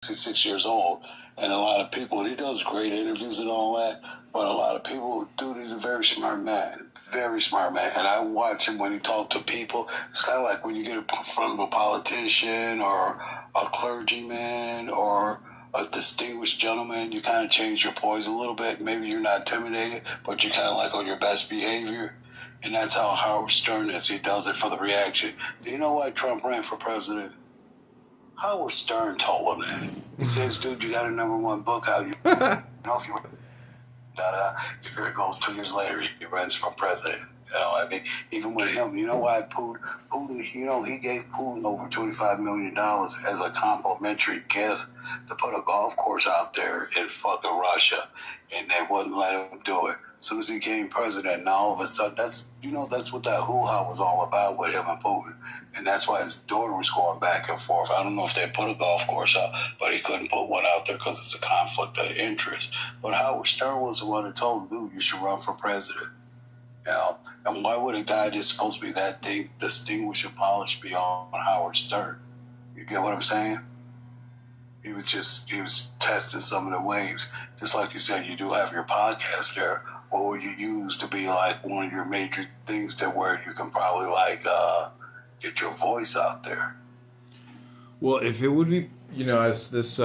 66 years old. And a lot of people, he does great interviews and all that, but a lot of people, dude, he's a very smart man. Very smart man. And I watch him when he talks to people. It's kind of like when you get in front of a politician or a clergyman or a distinguished gentleman, you kind of change your poise a little bit. Maybe you're not intimidated, but you're kind of like on your best behavior. And that's how Howard Stern is. He does it for the reaction. Do you know why Trump ran for president? Howard Stern told him that. He says, dude, you got a #1 book out. You know, if you here it goes 2 years later, he runs for president. You know, I mean, even with him, you know why Putin, you know, he gave Putin over $25 million as a complimentary gift to put a golf course out there in fucking Russia, and they wouldn't let him do it. As soon as he became president, now all of a sudden, that's what that hoo-ha was all about with him and Putin. And that's why his daughter was going back and forth. I don't know if they put a golf course out, but he couldn't put one out there because it's a conflict of interest. But Howard Stern was the one who told him, dude, you should run for president. You know? And why would a guy that's supposed to be that distinguished and polished be on Howard Stern? You get what I'm saying? He was testing some of the waves. Just like you said, you do have your podcast there. What would you use to be like one of your major things that where you can probably like get your voice out there? Well, if it would be, you know, as this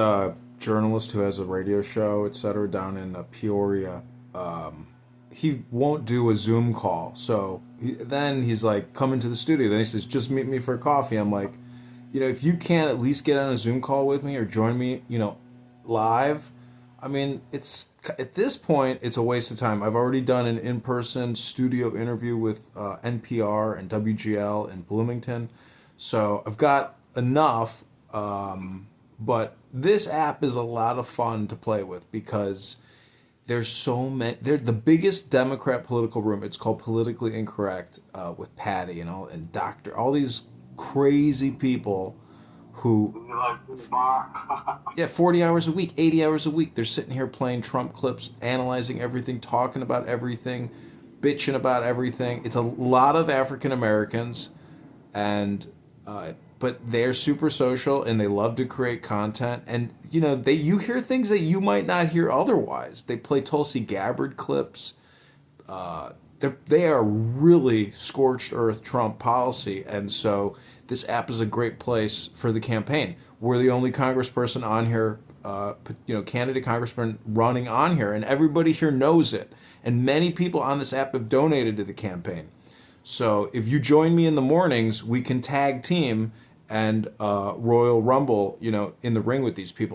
journalist who has a radio show, etc., down in Peoria, he won't do a Zoom call. So then he's like, come into the studio. Then he says, just meet me for coffee. I'm like, you know, if you can't at least get on a Zoom call with me or join me, you know, live, I mean, it's at this point, it's a waste of time. I've already done an in-person studio interview with NPR and WGL in Bloomington. So I've got enough, but this app is a lot of fun to play with because there's so many. They're the biggest Democrat political room. It's called Politically Incorrect with Patty and Doctor, all these crazy people who, yeah, 40 hours a week, 80 hours a week. They're sitting here playing Trump clips, analyzing everything, talking about everything, bitching about everything. It's a lot of African Americans, and but they're super social and they love to create content. And you know, you hear things that you might not hear otherwise. They play Tulsi Gabbard clips. They are really scorched earth Trump policy, and so this app is a great place for the campaign. We're the only congressperson on here, candidate congressman running on here, and everybody here knows it. And many people on this app have donated to the campaign. So if you join me in the mornings, we can tag team and Royal Rumble, in the ring with these people.